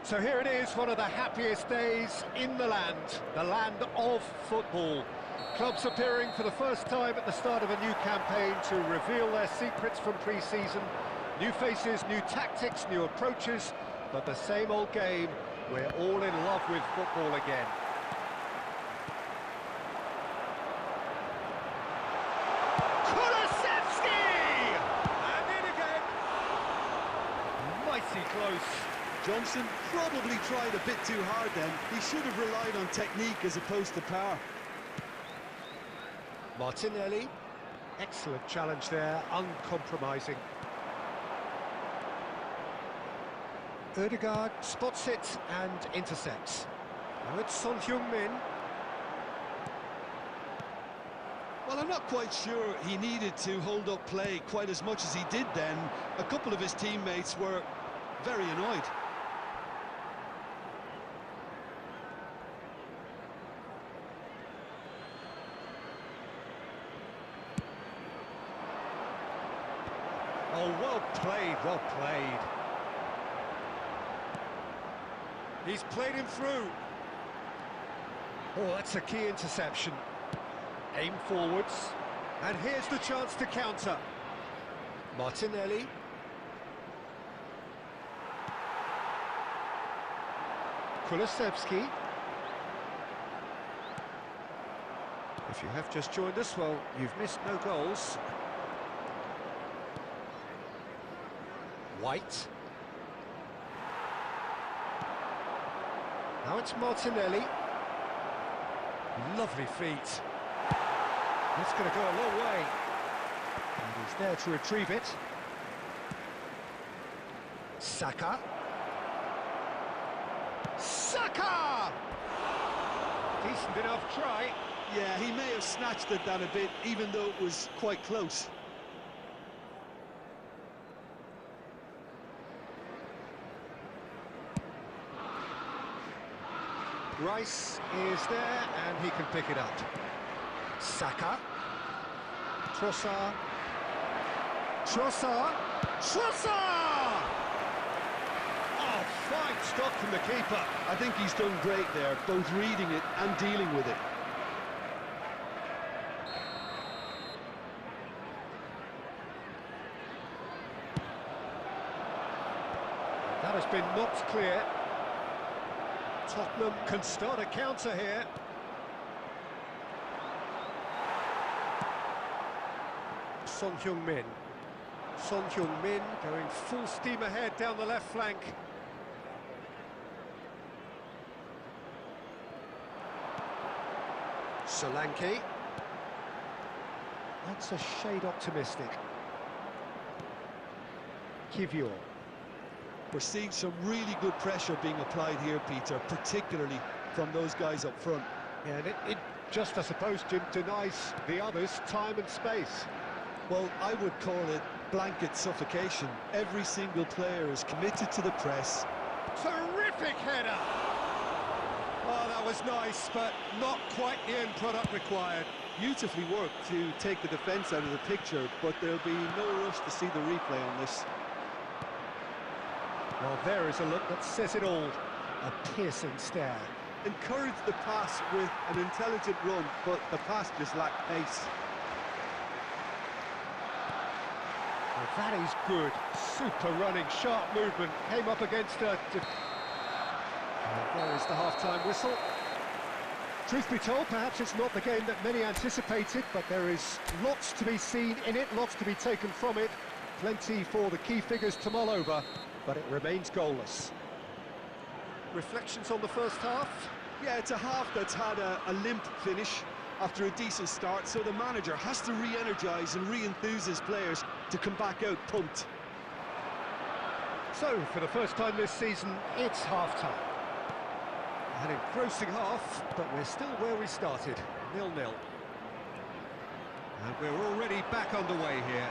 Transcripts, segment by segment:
So here it is, one of the happiest days in the land of football. Clubs appearing for the first time at the start of a new campaign to reveal their secrets from pre-season. New faces, new tactics, new approaches, but the same old game. We're all in love with football again. And in again! Mighty close. Johnson probably tried a bit too hard then. He should have relied on technique as opposed to power. Martinelli, excellent challenge there, uncompromising. Ødegaard spots it and intercepts. Now it's Son Heung-min. Well, I'm not quite sure he needed to hold up play quite as much as he did then. A couple of his teammates were very annoyed. Oh, well played, well played. He's played him through. Oh, that's a key interception. Aim forwards. And here's the chance to counter. Martinelli. Kulusevski. If you have just joined us, well, you've missed no goals. White. Now it's Martinelli. Lovely feet. It's going to go a long way. And he's there to retrieve it. Saka. Saka! Decent enough try. Yeah, he may have snatched at that a bit, even though it was quite close. Rice is there, and he can pick it up. Saka. Trossard. Trossard. Trossard! Oh, fine stop from the keeper. I think he's done great there, both reading it and dealing with it. That has been knocked clear. Tottenham can start a counter here. Son Heung-min. Son Heung-min going full steam ahead down the left flank. Solanke. That's a shade optimistic. Kivior. We're seeing some really good pressure being applied here, Peter, particularly from those guys up front. Yeah, and it just, I suppose, Jim, denies the others time and space. Well, I would call it blanket suffocation. Every single player is committed to the press. Terrific header! Oh, that was nice, but not quite the end product required. Beautifully worked to take the defence out of the picture, but there'll be no rush to see the replay on this. Well, there is a look that says it all. A piercing stare. Encouraged the pass with an intelligent run, but the pass just lacked pace. Well, that is good. Super running, sharp movement. Came up against a... There is the half-time whistle. Truth be told, perhaps it's not the game that many anticipated, but there is lots to be seen in it, lots to be taken from it. Plenty for the key figures to mull over, but it remains goalless. Reflections on the first half? Yeah, it's a half that's had a limp finish after a decent start, so the manager has to re-energise and re-enthuse his players to come back out pumped. So, for the first time this season, it's half-time. An engrossing half, but we're still where we started, 0-0. And we're already back underway here.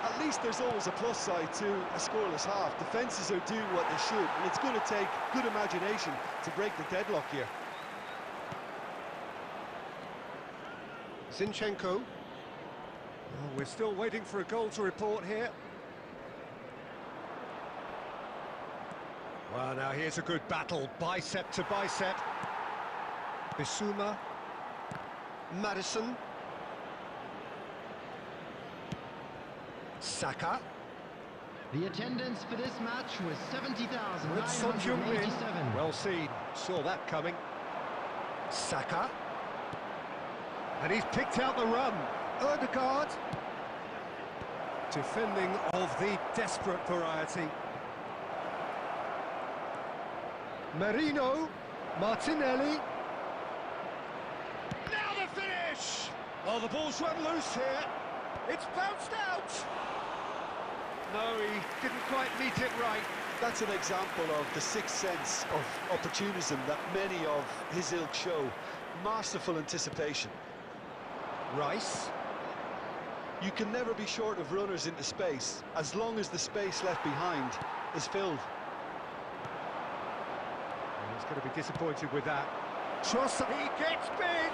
At least there's always a plus side to a scoreless half. Defences are doing what they should, and it's going to take good imagination to break the deadlock here. Zinchenko. Oh, we're still waiting for a goal to report here. Well, now here's a good battle, bicep to bicep. Bissouma. Madison. Saka. The attendance for this match was 70,987. Well seen, saw that coming. Saka. And he's picked out the run. Ødegaard. Defending of the desperate variety. Merino. Martinelli. Now the finish! Oh, the ball's run loose here. It's bounced out. No, he didn't quite meet it right. That's an example of the sixth sense of opportunism that many of his ilk show. Masterful anticipation. Rice. You can never be short of runners into space, as long as the space left behind is filled. He's going to be disappointed with that. Trossard, he gets big!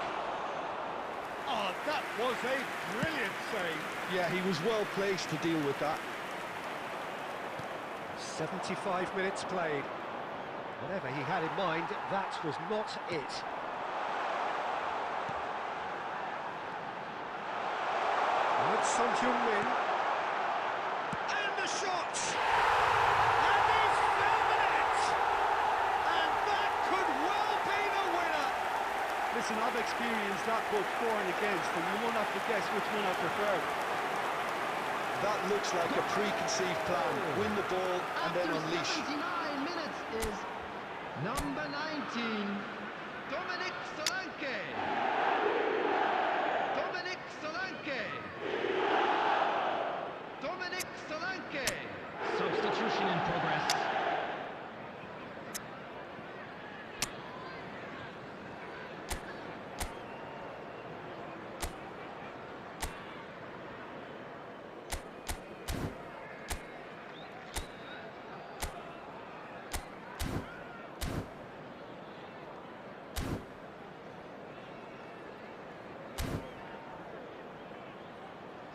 Oh, that was a brilliant save. Yeah, he was well placed to deal with that. 75 minutes played. Whatever he had in mind, that was not it. That's Son Heung-min. And the shot! And he's filled the net! And that could well be the winner! Listen, I've experienced that both for and against, and you won't have to guess which one I prefer. That looks like a preconceived plan. Win the ball and then unleash. 79 minutes is number 19, Dominic Solanke. Dominic Solanke. Dominic Solanke. Substitution in progress.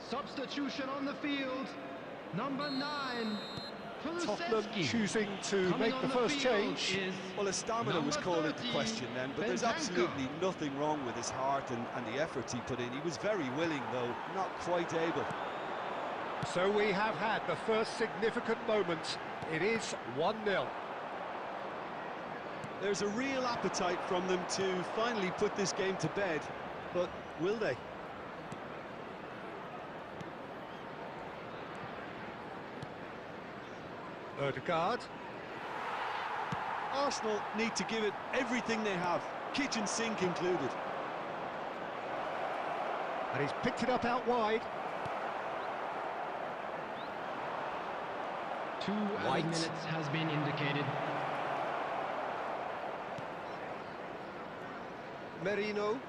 Substitution on the field, number 9, Tottenham choosing to make the first change. Well, his stamina was called into question then, but there's absolutely nothing wrong with his heart and the efforts he put in. He was very willing, though, not quite able. So we have had the first significant moment. It is 1-0. There's a real appetite from them to finally put this game to bed, but will they? Ødegaard. Arsenal need to give it everything they have, kitchen sink included. And he's picked it up out wide. 2 added minutes has been indicated. Merino.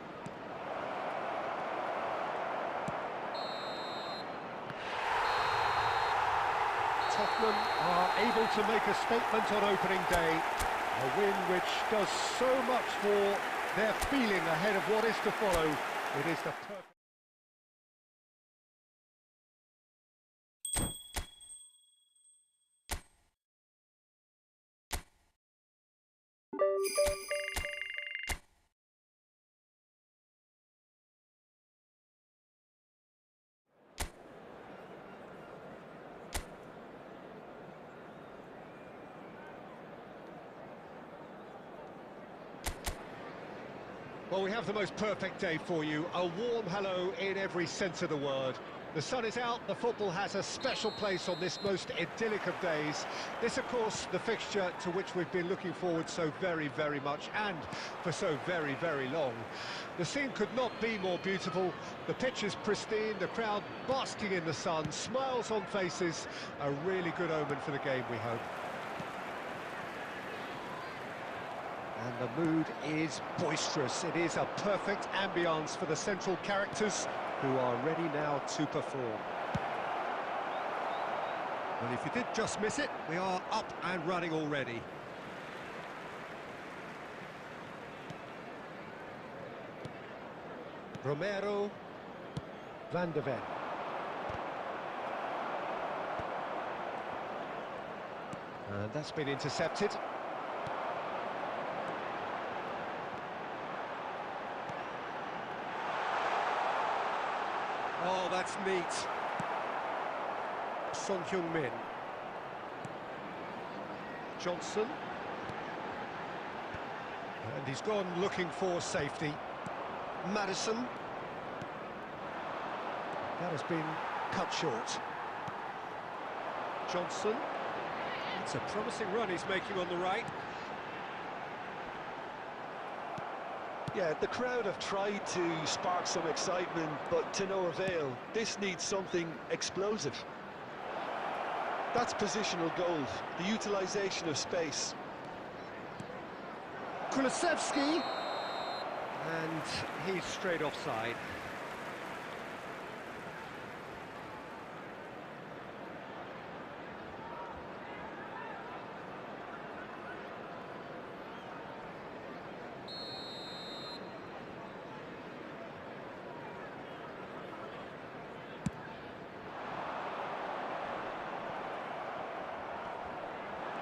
Tottenham are able to make a statement on opening day. A win which does so much for their feeling ahead of what is to follow. It is the perfect... Well, we have the most perfect day for you. A warm hello in every sense of the word. The sun is out, the football has a special place on this most idyllic of days. This, of course, the fixture to which we've been looking forward so very, very much, and for so very, very long. The scene could not be more beautiful. The pitch is pristine, the crowd basking in the sun, smiles on faces. A really good omen for the game, we hope. And the mood is boisterous. It is a perfect ambience for the central characters who are ready now to perform. Well, if you did just miss it, we are up and running already. Romero, Van de Ven. And that's been intercepted. Oh, that's neat. Son Heung-min. Johnson. And he's gone looking for safety. Madison. That has been cut short. Johnson. It's a promising run he's making on the right. Yeah, the crowd have tried to spark some excitement, but to no avail. This needs something explosive. That's positional gold, the utilisation of space. Kulusevski. And he's straight offside.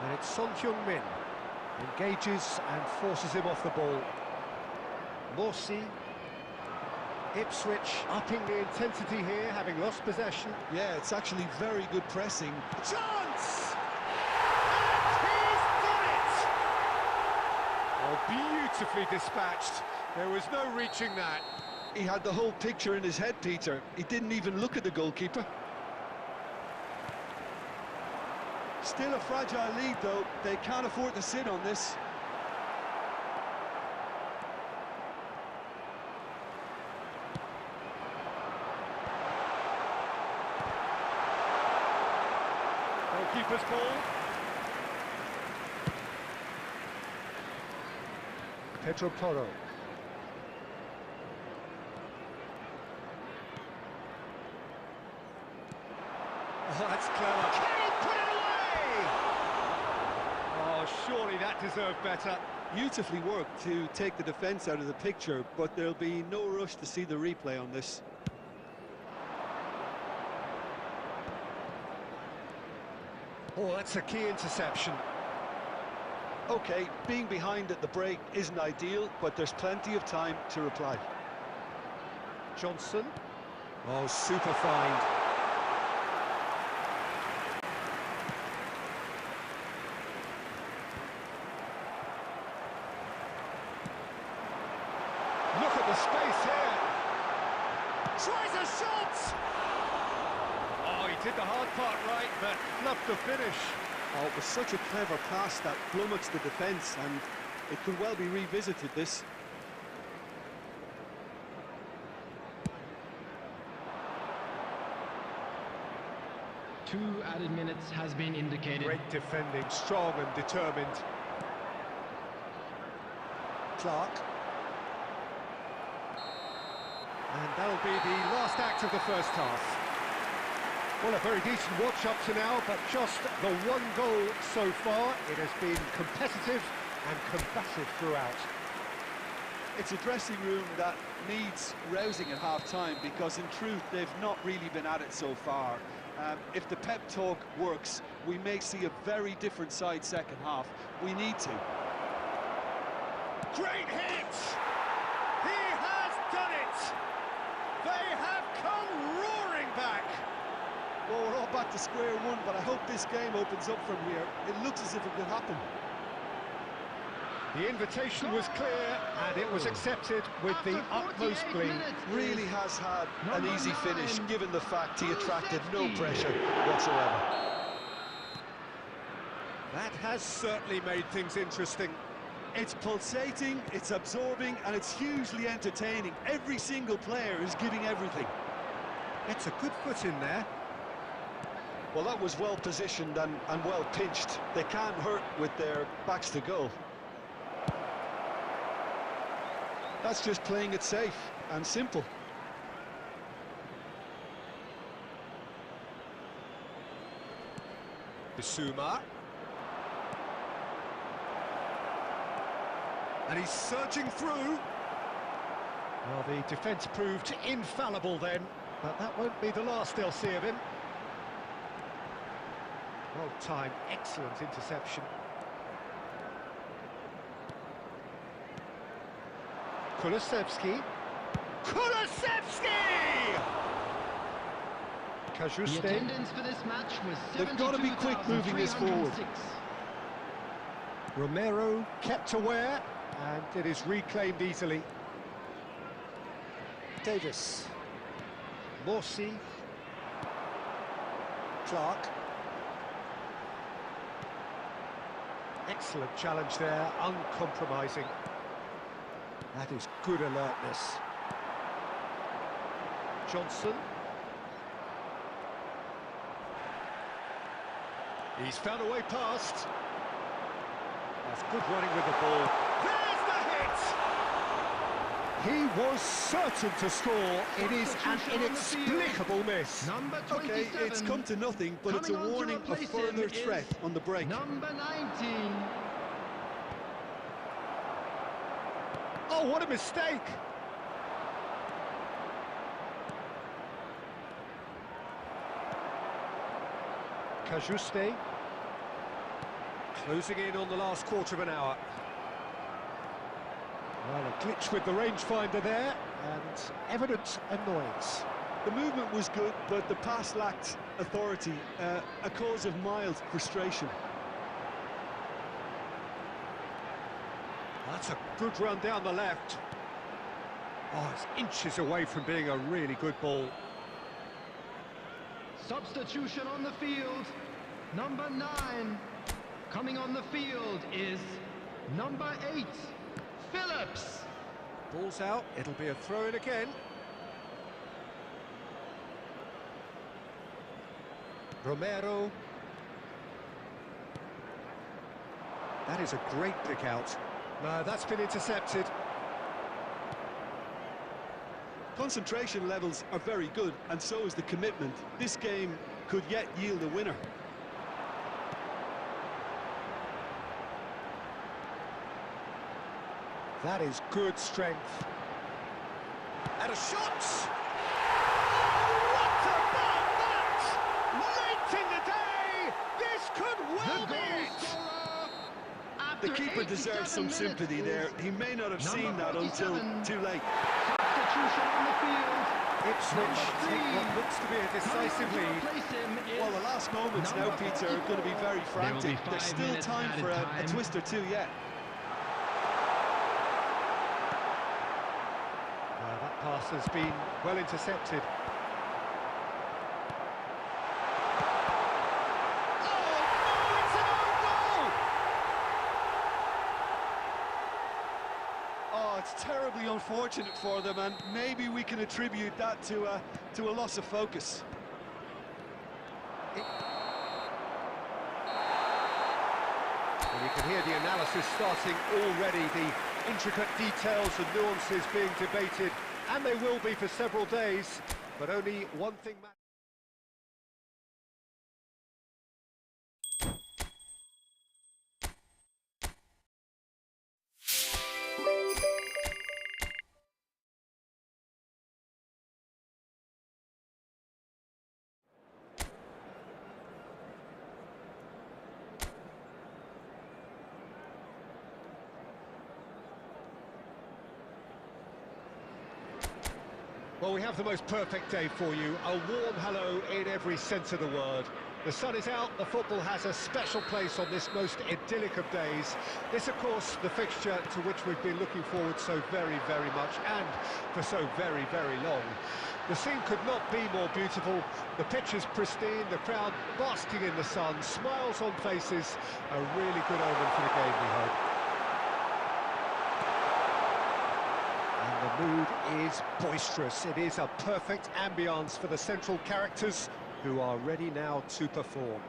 And it's Son Heung-min. Engages and forces him off the ball. Morsi. Ipswich upping the intensity here, having lost possession. Yeah, it's actually very good pressing. Chance! And he's done it! Oh, beautifully dispatched. There was no reaching that. He had the whole picture in his head, Peter. He didn't even look at the goalkeeper. Still a fragile lead, though. They can't afford to sit on this. Goalkeeper's ball. Pedro Porro. Oh, that's clever. Can he put it away? Oh, surely that deserved better. Beautifully worked to take the defence out of the picture, but there'll be no rush to see the replay on this. Oh, that's a key interception. OK, being behind at the break isn't ideal, but there's plenty of time to reply. Johnson. Oh, super find. Look at the space here. Tries a shot! Oh, he did the hard part right, but fluffed the finish. Oh, it was such a clever pass that flummoxed the defence, and it could well be revisited, this. Two added minutes has been indicated. Great defending, strong and determined. Clark. And that'll be the last act of the first half. Well, a very decent watch up to now, but just the one goal so far. It has been competitive and combative throughout. It's a dressing room that needs rousing at half-time, because in truth they've not really been at it so far. If the pep talk works, we may see a very different side second half. We need to. Great hit! He has done it! They have come roaring back! Well, we're all back to square one, but I hope this game opens up from here. It looks as if it could happen. The invitation was clear, and it was accepted with the utmost glee. Really has had an easy finish, given the fact he attracted no pressure whatsoever. That has certainly made things interesting. It's pulsating, it's absorbing, and it's hugely entertaining. Every single player is giving everything. It's a good foot in there. Well, that was well positioned and well pinched. They can't hurt with their backs to goal. That's just playing it safe and simple. Bissouma. And he's surging through. Well, the defence proved infallible then, but that won't be the last they'll see of him. Well timed, excellent interception. Kulusevski. The attendance for this match was They've got to be quick moving this forward. 72,306. Romero kept aware, and it is reclaimed easily. Davis. Morsi. Clark. Excellent challenge there, uncompromising. That is good alertness. Johnson. He's found a way past. That's good running with the ball. There's the hit! He was certain to score. It is an inexplicable miss. Number Okay, 27. it's come to nothing, but it's a Coming on to warning of replace him further is threat on the break. Number 19. Oh, what a mistake! Cajuste. Closing in on the last quarter of an hour. Well, a glitch with the rangefinder there, and evident annoyance. The movement was good, but the pass lacked authority, a cause of mild frustration. That's a good run down the left. Oh, it's inches away from being a really good ball. Substitution on the field. Number 9. Coming on the field is number 8. Phillips. Ball's out, it'll be a throw-in again. Romero. That is a great pick out. No, that's been intercepted. Concentration levels are very good, and so is the commitment. This game could yet yield a winner. That is good strength. And a shot! What about that? Late in the day, this could well be it! The keeper deserves some sympathy there. He may not have seen that until too late. Substitution on the field. Ipswich take what looks to be a decisive lead. Well, the last moments now, Peter, are going to be very frantic. There's still time for a twist or two yet. That pass has been well intercepted. It's terribly unfortunate for them, and maybe we can attribute that to a loss of focus. And you can hear the analysis starting already, the intricate details and nuances being debated, and they will be for several days, but only one thing matters. Well, we have the most perfect day for you. A warm hello in every sense of the word. The sun is out, the football has a special place on this most idyllic of days. This, of course, the fixture to which we've been looking forward so very, very much, and for so very, very long. The scene could not be more beautiful. The pitch is pristine, the crowd basking in the sun, smiles on faces. A really good omen for the game, we hope. The mood is boisterous. It is a perfect ambience for the central characters who are ready now to perform.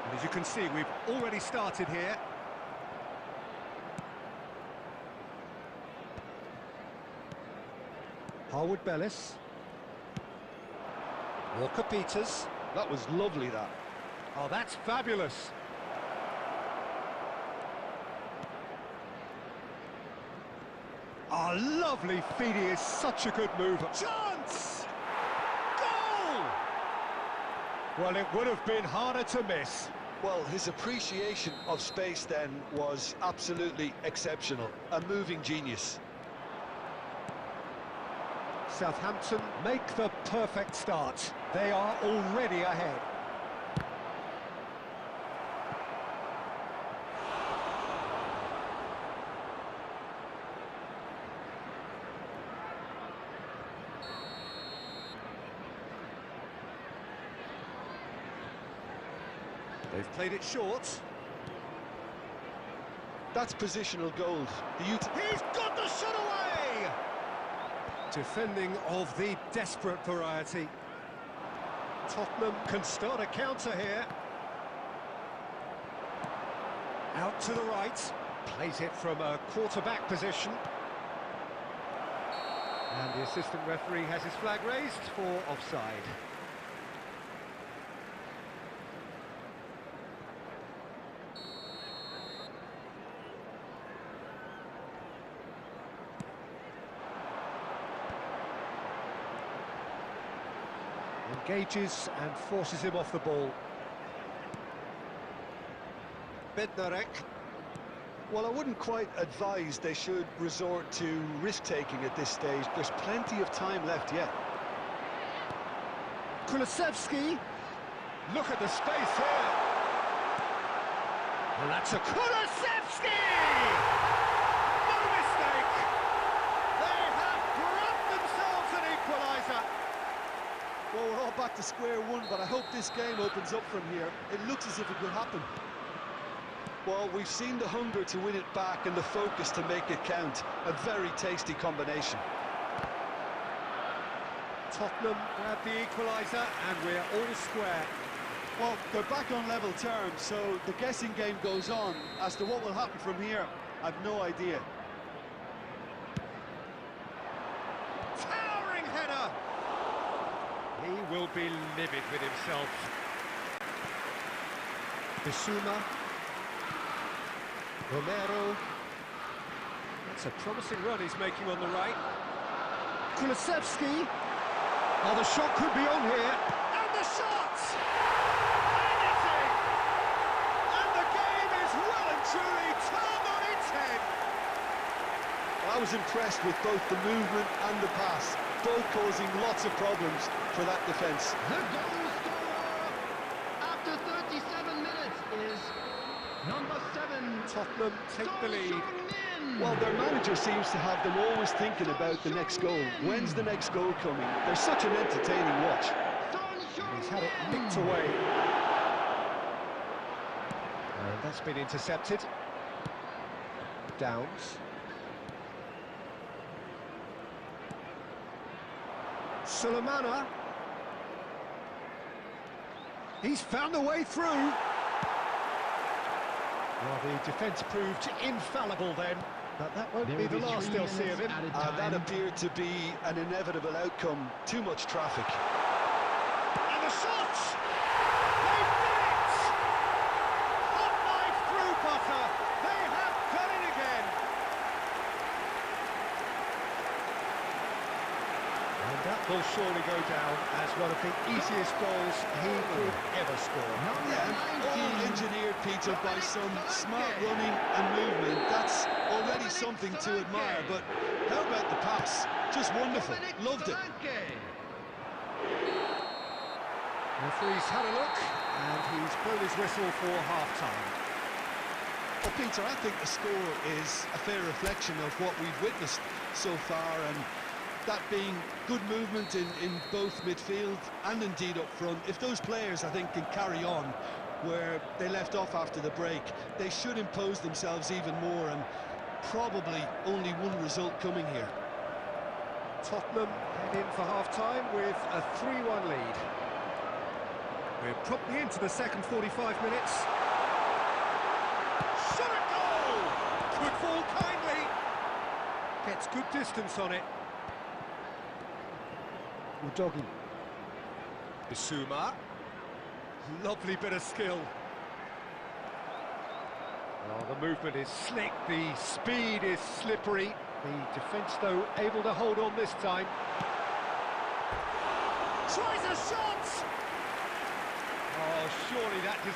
And as you can see, we've already started here. Harwood-Bellis. Walker-Peters. That was lovely, that. Oh, that's fabulous. Oh, lovely feed. He is such a good mover. Chance! Goal! Well, it would have been harder to miss. Well, his appreciation of space then was absolutely exceptional. A moving genius. Southampton make the perfect start. They are already ahead. They've played it short. That's positional gold. He's got the shot away! Defending of the desperate variety. Tottenham can start a counter here. Out to the right. Plays it from a quarterback position. And the assistant referee has his flag raised for offside. Engages and forces him off the ball. Bednarek. Well, I wouldn't quite advise they should resort to risk-taking at this stage. There's plenty of time left yet. Kulusevski. Look at the space here. And that's a Kulusevski! No mistake! They have grabbed themselves an equaliser. Well, we're all back to square one, but I hope this game opens up from here. It looks as if it could happen. Well, we've seen the hunger to win it back and the focus to make it count. A very tasty combination. Tottenham grab the equaliser and we're all square. Well, they're back on level terms, so the guessing game goes on. As to what will happen from here, I've no idea. Towering header! He will be livid with himself. Bissouma. Romero. That's a promising run he's making on the right. Kulusevski. Oh, the shot could be on here. And the shot! Anything! And the game is well and truly turned on its head. I was impressed with both the movement and the pass, both causing lots of problems for that defence. The goal scorer after 37 minutes is number 7. Tottenham take the lead. Well, their manager seems to have them always thinking about the next goal. When's the next goal coming? They're such an entertaining watch. And he's had it nicked away. And that's been intercepted. Downs. Sulemana. He's found a way through. Well, the defence proved infallible then, but that won't be the last they'll see of him. That appeared to be an inevitable outcome. Too much traffic. And the shot! They've done it! Hot knife through butter. They have done it again. And that will surely go down as one of the easiest goals he could ever score. All engineered, Peter, by some smart running and movement. That's already something to admire, but how about the pass? Just wonderful. Loved it. Referee's had a look, and he's blown his whistle for half-time. Well, Peter, I think the score is a fair reflection of what we've witnessed so far, and that being good movement in both midfield and indeed up front. If those players, I think, can carry on where they left off after the break, they should impose themselves even more, and probably only one result coming here. Tottenham head in for half-time with a 3-1 lead. We're promptly into the second 45 minutes. Shot at goal! Could fall kindly. Gets good distance on it. Udogi. Bissouma. Lovely bit of skill. Oh, the movement is slick, the speed is slippery. The defence, though, able to hold on this time. Tries a shot!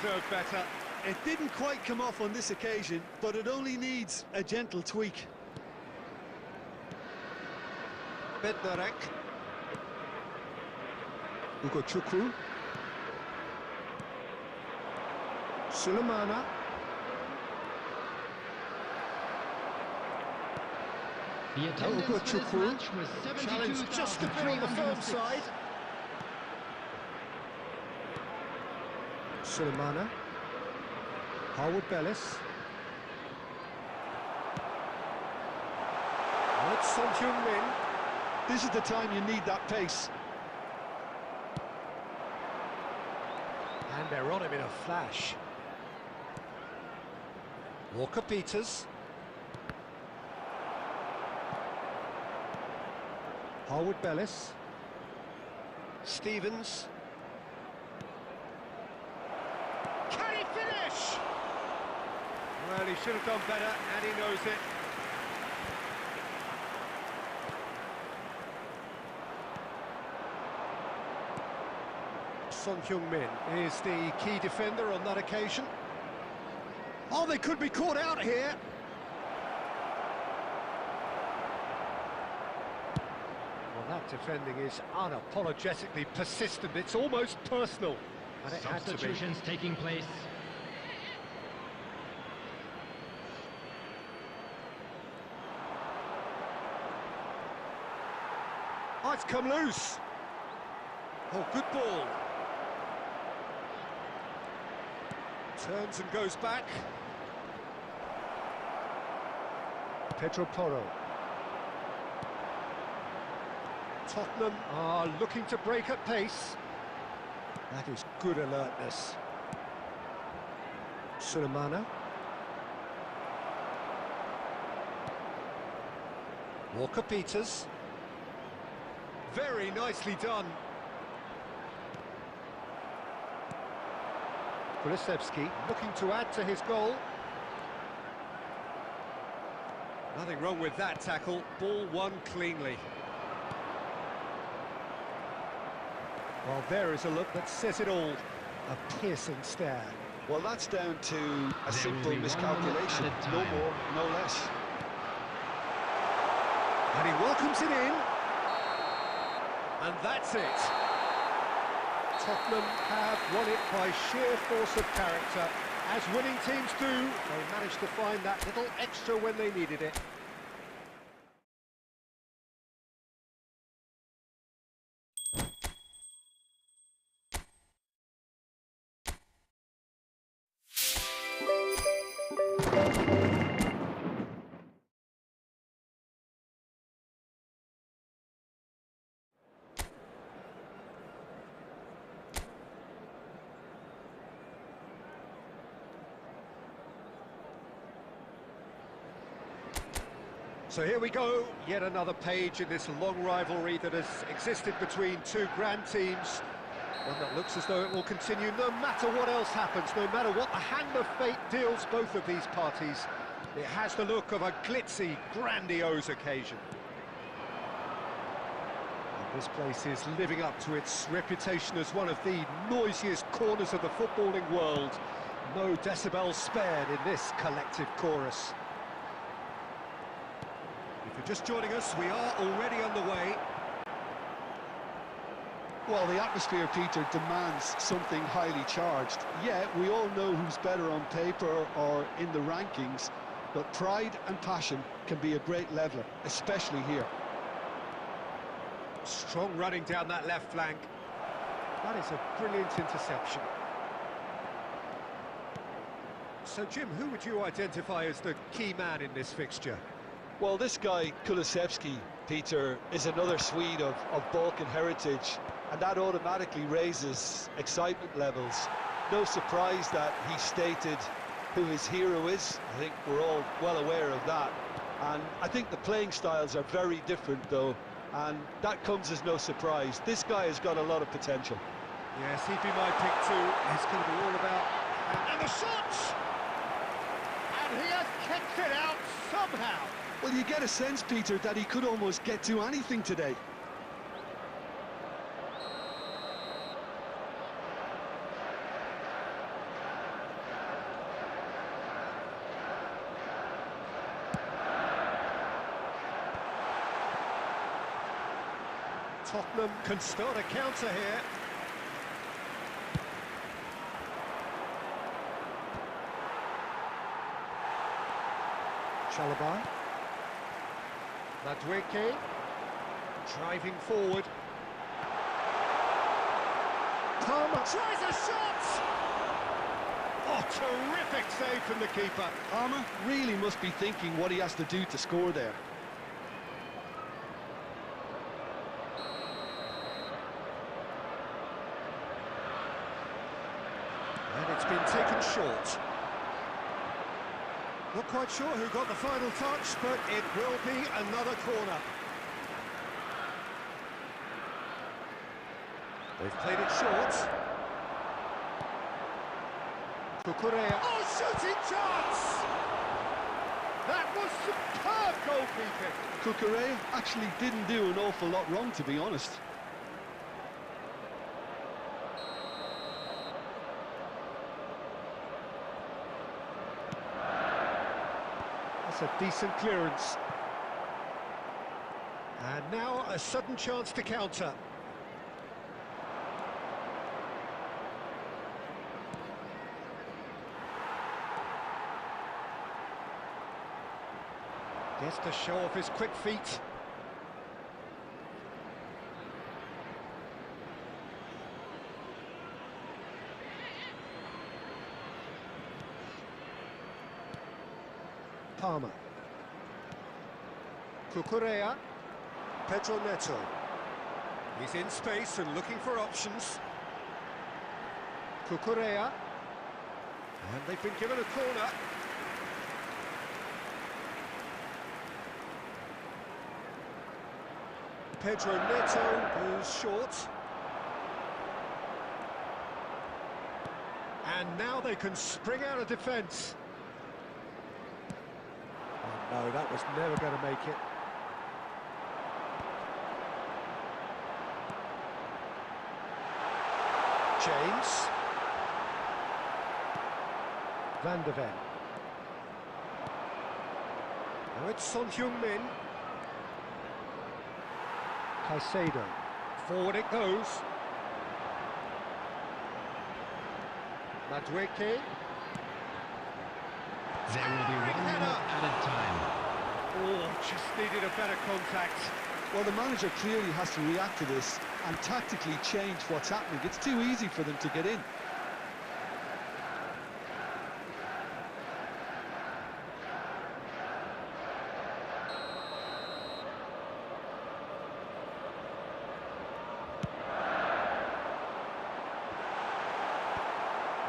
deserved better. It didn't quite come off on this occasion, but it only needs a gentle tweak. Bednarek. Ugo Chukwu. Sulemana. The attendance for this match was Challenge just a bit on the firm 72,306. side. Sulemana. Harwood Bellis. It's Son Heung-min. This is the time you need that pace. And they're on him in a flash. Walker-Peters. Harwood Bellis. Stevens. Can he finish? Well, he should have done better, and he knows it. Son Heung-min is the key defender on that occasion. Oh, they could be caught out here. Well, that defending is unapologetically persistent. It's almost personal. And it had to be. Substitutions taking place. Oh, it's come loose. Oh, good ball. Turns and goes back. Pedro Porro. Tottenham are looking to break at pace. That is good alertness. Sulemana. Walker-Peters. Very nicely done. Kulusevski looking to add to his goal. Nothing wrong with that tackle. Ball won cleanly. Well, there is a look that says it all. A piercing stare. Well, that's down to a There will simple be 1 miscalculation. minute added No time. more, no less. And he welcomes it in. And that's it. Tottenham have won it by sheer force of character. As winning teams do. They managed to find that little extra when they needed it. So here we go, yet another page in this long rivalry that has existed between two grand teams. One that looks as though it will continue no matter what else happens, no matter what the hand of fate deals both of these parties. It has the look of a glitzy, grandiose occasion. And this place is living up to its reputation as one of the noisiest corners of the footballing world. No decibels spared in this collective chorus. If you're just joining us, we are already underway. Well, the atmosphere, Peter, demands something highly charged. Yeah, we all know who's better on paper or in the rankings, but pride and passion can be a great leveler, especially here. Strong running down that left flank. That is a brilliant interception. So, Jim, who would you identify as the key man in this fixture? Well, this guy, Kulusevski, Peter, is another Swede of Balkan heritage, and that automatically raises excitement levels. No surprise that he stated who his hero is. I think we're all well aware of that. And I think the playing styles are very different, though, and that comes as no surprise. This guy has got a lot of potential. Yes, he'd be my pick too. It's going to be all about... And the shot! And he has kept it out somehow. Well, you get a sense, Peter, that he could almost get to anything today. Tottenham can start a counter here. Chalobah. Madueke. Driving forward. Palmer tries a shot! Oh, terrific save from the keeper. Palmer really must be thinking what he has to do to score there. And it's been taken short. Not quite sure who got the final touch, but it will be another corner. They've played it short. Cucurella. Oh, shooting chance! That was superb goalkeeping. Cucurella actually didn't do an awful lot wrong, to be honest. That's a decent clearance. And now a sudden chance to counter. Gets to show off his quick feet. Palmer. Cucurella. Pedro Neto. He's in space and looking for options. Cucurella. And they've been given a corner. Pedro Neto goes short. And now they can spring out of defence. Oh no, that was never going to make it. James. Van de Ven. Now it's Son Heung-min. Caicedo. Forward it goes. Madueke. There will be 1 minute added time. Oh, just needed a better contact. Well, the manager clearly has to react to this and tactically change what's happening. It's too easy for them to get in.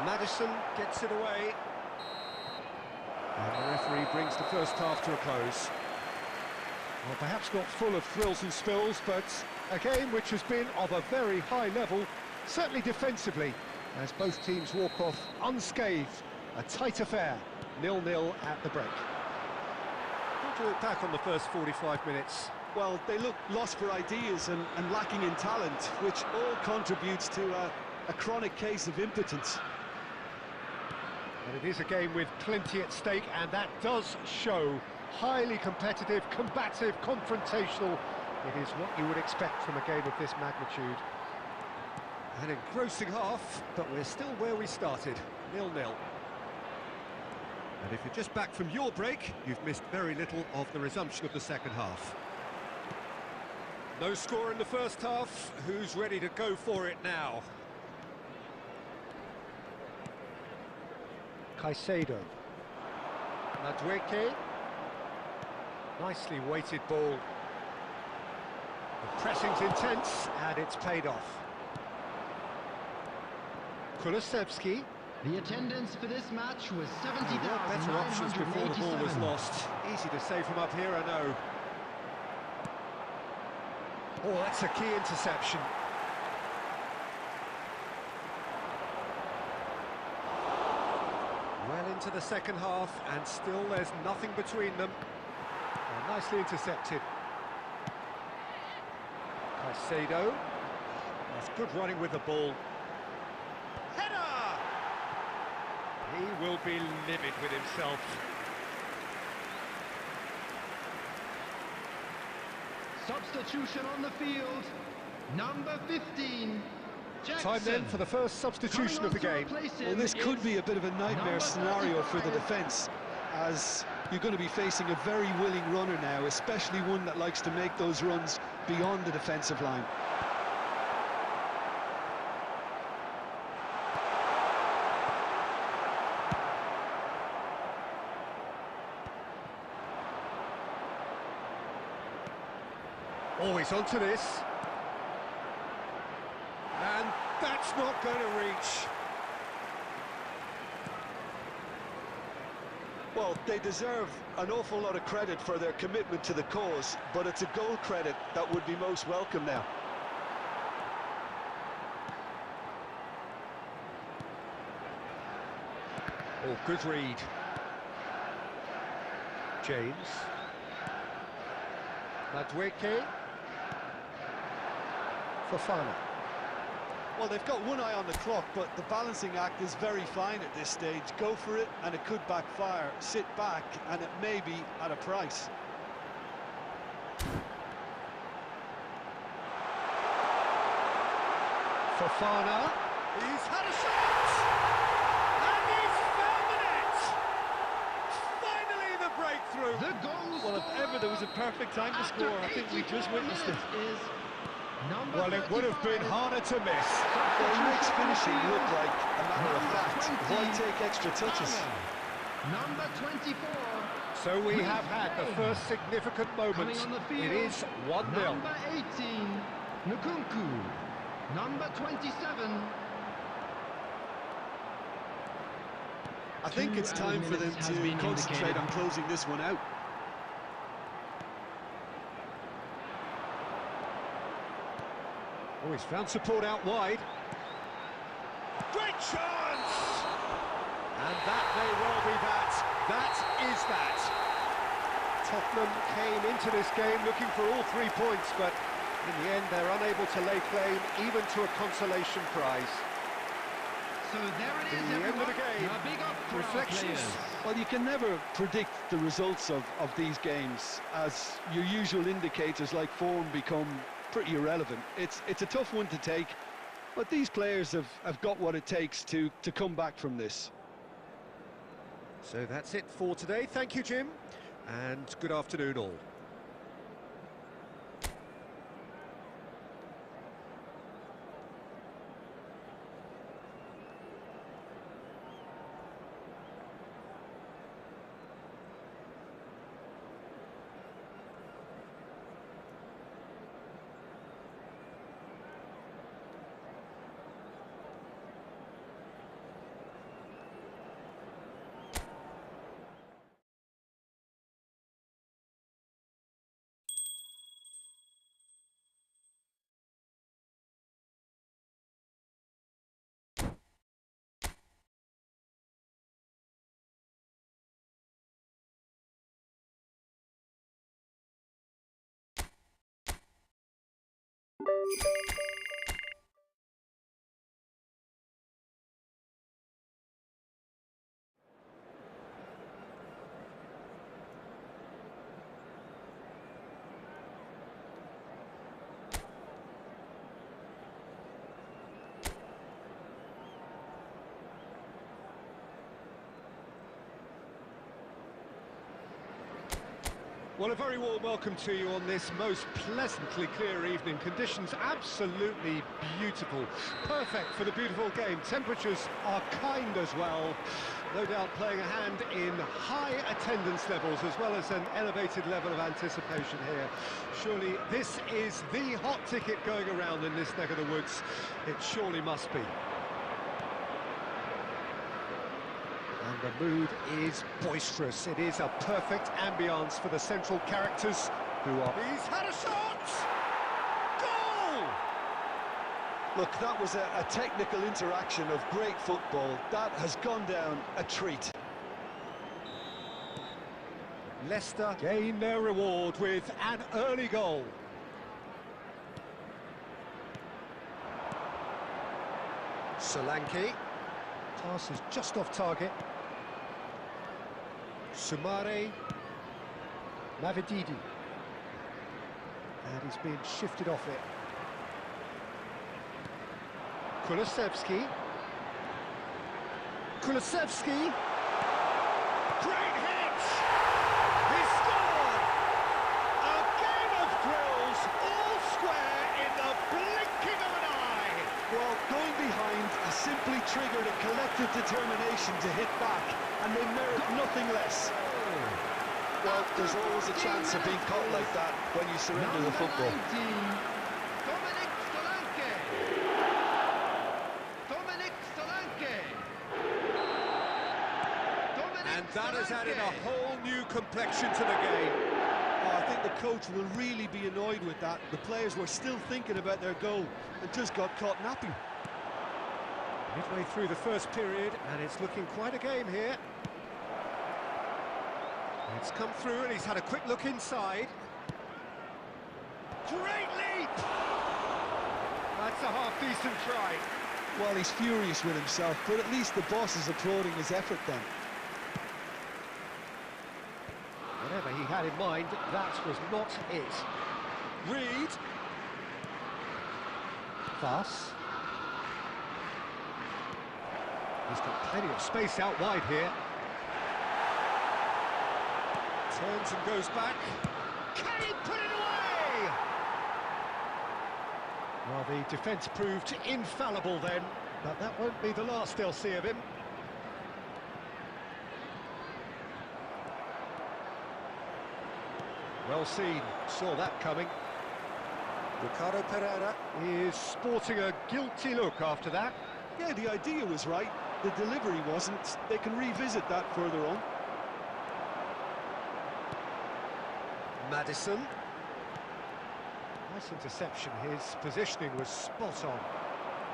Maddison gets it away. And the referee brings the first half to a close. Well, perhaps not full of thrills and spills, but a game which has been of a very high level, certainly defensively, as both teams walk off unscathed. A tight affair, 0-0 at the break. How do you look back on the first 45 minutes? Well, they look lost for ideas and lacking in talent, which all contributes to a chronic case of impotence. And it is a game with plenty at stake, and that does show. Highly competitive, combative, confrontational. It is what you would expect from a game of this magnitude. An engrossing half, but we're still where we started, 0-0. And if you're just back from your break, you've missed very little of the resumption of the second half. No score in the first half. Who's ready to go for it now? Caicedo. Madueke. Nicely weighted ball. The pressing's intense, and it's paid off. Kulusevski. The attendance for this match was Better options before the ball was 70,987. lost. Easy to save from up here, I know. Oh, that's a key interception. Well into the second half, and still there's nothing between them. Nicely intercepted. Caicedo. That's good running with the ball. Header! He will be livid with himself. Substitution on the field. number 15, Jackson. Time then for the first substitution of the game. Well, this could be a bit of a nightmare scenario for the defence, as you're going to be facing a very willing runner now, especially one that likes to make those runs beyond the defensive line. Always onto this. And that's not going to reach. Well, they deserve an awful lot of credit for their commitment to the cause, but it's a goal credit that would be most welcome now. Oh, good read. James. Madweke. Fofana. Well, they've got one eye on the clock, but the balancing act is very fine at this stage. Go for it, and it could backfire. Sit back, and it may be at a price. Fofana. He's had a shot! And he's found the net! Finally the breakthrough! The goal Well, if ever there was a perfect time to score, I think we just witnessed it. Well, it would have been harder to miss. Well, it makes finishing look like a matter of fact. Why take extra touches? Number 24. So we have had the first significant moment. Coming on the field, It is 1-0. Number 18, Nkunku. Number 27. I think it's time for them to concentrate on closing this one out. Oh, he's found support out wide. Great chance! And that may well be that. That is that. Tottenham came into this game looking for all 3 points, but in the end they're unable to lay claim even to a consolation prize. So there it is, In the end of the game, a big up for our reflections. players. Well, you can never predict the results of these games, as your usual indicators like form become pretty irrelevant. It's a tough one to take, but these players have got what it takes to come back from this. So that's it for today. Thank you, Jim, and good afternoon all. Well, a very warm welcome to you on this most pleasantly clear evening. Conditions absolutely beautiful. Perfect for the beautiful game. Temperatures are kind as well. No doubt playing a hand in high attendance levels as well as an elevated level of anticipation here. Surely this is the hot ticket going around in this neck of the woods. It surely must be. And the mood is boisterous. It is a perfect ambience for the central characters who are... He's had a shot! Goal! Look, that was a technical interaction of great football. That has gone down a treat. Leicester gain their reward with an early goal. Solanke. Pass is just off target. Sumare. Mavididi. And he's being shifted off it. Kulusevski. Kulusevski. Great hit! He scored! A game of thrills, all square in the blinking of an eye! Well, going behind has simply triggered a collective determination to hit back, and they merit nothing less. Well, there's always a chance of being caught like that when you surrender the football. And that has added a whole new complexion to the game. Oh, I think the coach will really be annoyed with that. The players were still thinking about their goal and just got caught napping. Midway through the first period, and it's looking quite a game here. It's come through, and he's had a quick look inside. Great leap! That's a half-decent try. Well, he's furious with himself, but at least the boss is applauding his effort then. Whatever he had in mind, that was not it. Reed. Fuss. He's got plenty of space out wide here. Turns and goes back. Can he put it away? Well, the defence proved infallible then, but that won't be the last they'll see of him. Well seen, saw that coming. Ricardo Pereira is sporting a guilty look after that. Yeah, the idea was right, the delivery wasn't. They can revisit that further on. Maddison. Nice interception, his positioning was spot on.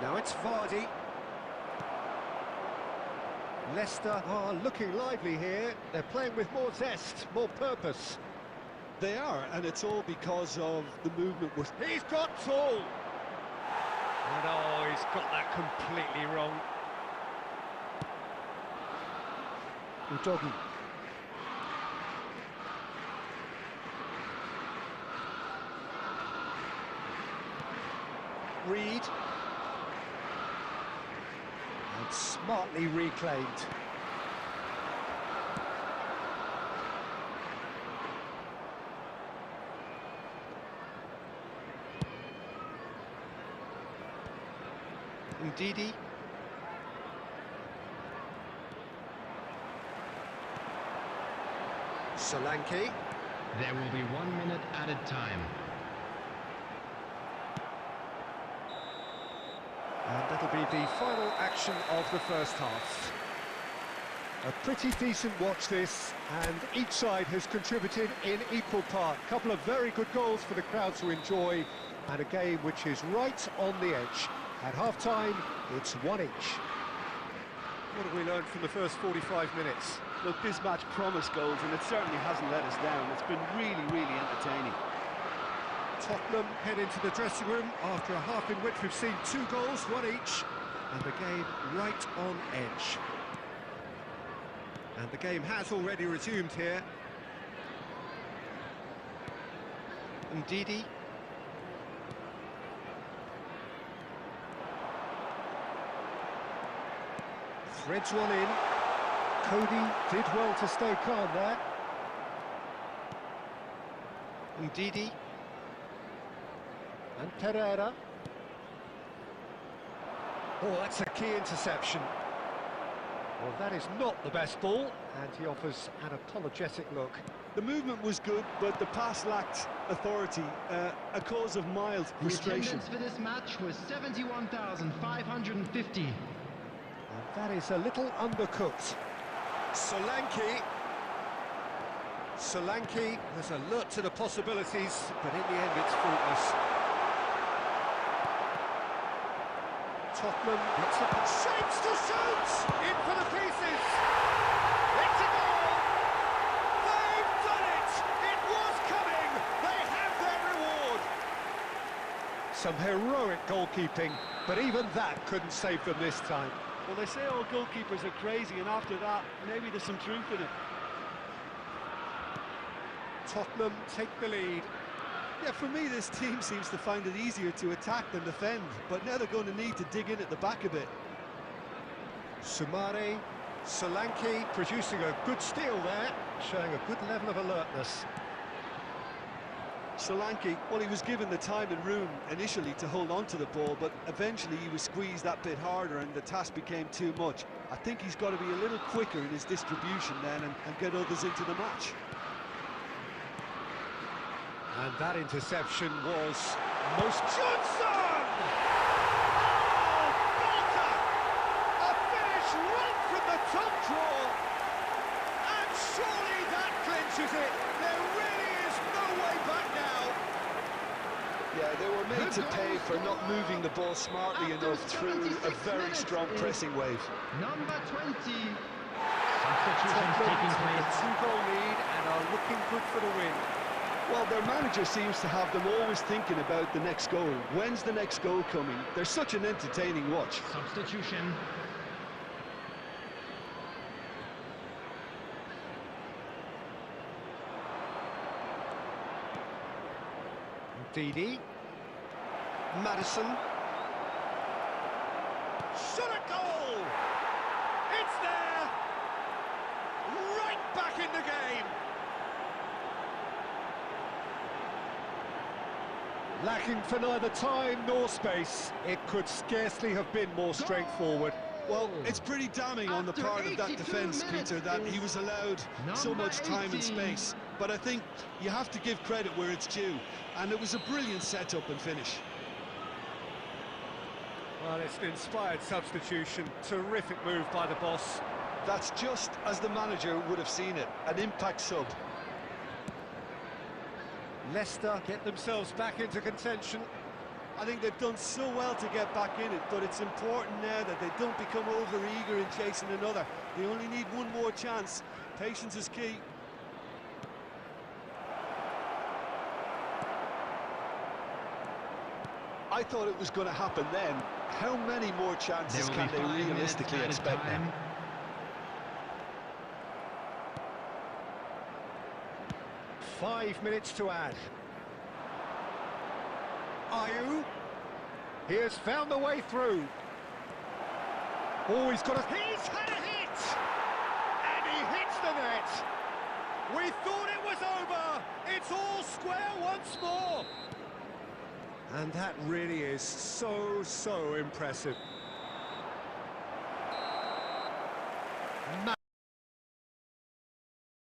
Now it's Vardy. Leicester are looking lively here. They're playing with more zest, more purpose. They are, and it's all because of the movement. He's got tall! And oh, he's got that completely wrong. Udogi. Reed. And smartly reclaimed. Ndidi. Solanke. There will be 1 minute added time. And that'll be the final action of the first half. A pretty decent watch this, and each side has contributed in equal part. A couple of very good goals for the crowd to enjoy, and a game which is right on the edge. At half-time, it's 1 each. What have we learned from the first 45 minutes? Look, this match promised goals, and it certainly hasn't let us down. It's been really, really entertaining. Tottenham head into the dressing room after a half in which we've seen 2 goals, 1 each, and the game right on edge. And the game has already resumed here. Ndidi. Threads one in. Cody did well to stay calm there. Ndidi. And Pereira. Oh, that's a key interception. Well, that is not the best ball, and he offers an apologetic look. The movement was good, but the pass lacked authority, a cause of mild frustration. The attendance for this match was 71,550. And that is a little undercooked. Solanke. Solanke has alert to the possibilities, but in the end it's fruitless. Tottenham gets up and shapes to shoot! In for the pieces! It's a goal! They've done it! It was coming! They have their reward! Some heroic goalkeeping, but even that couldn't save them this time. Well, they say all goalkeepers are crazy, and after that, maybe there's some truth in it. Tottenham take the lead. Yeah, for me, this team seems to find it easier to attack than defend, but now they're going to need to dig in at the back a bit. Sumare, Solanke producing a good steal there, showing a good level of alertness. Solanke, well, he was given the time and room initially to hold on to the ball, but eventually he was squeezed that bit harder and the task became too much. I think he's got to be a little quicker in his distribution then and get others into the match. And that interception was most... Johnson! Oh, Bolter! A finish right from the top draw! And surely that clinches it! There really is no way back now! Yeah, they were made to pay for not moving the ball smartly enough through a very strong pressing wave. Number 20. Substitutions taking place. A 2-goal lead and are looking good for the win. Well, their manager seems to have them always thinking about the next goal. When's the next goal coming? They're such an entertaining watch. Substitution. Didi. Madison. Shot a goal! It's there! Right back in the game! Lacking for neither time nor space, it could scarcely have been more straightforward. Well, it's pretty damning on the part of that defence, Peter, that he was allowed so much time and space. But I think you have to give credit where it's due, and it was a brilliant setup and finish. Well, it's an inspired substitution, terrific move by the boss. That's just as the manager would have seen it, an impact sub. Leicester get themselves back into contention. I think they've done so well to get back in it, but it's important now that they don't become over-eager in chasing another. They only need one more chance. Patience is key. I thought it was going to happen then. How many more chances can they realistically expect now? 5 minutes to add. Ayew. He has found the way through. Oh, he's had a hit! And he hits the net! We thought it was over! It's all square once more! And that really is so impressive.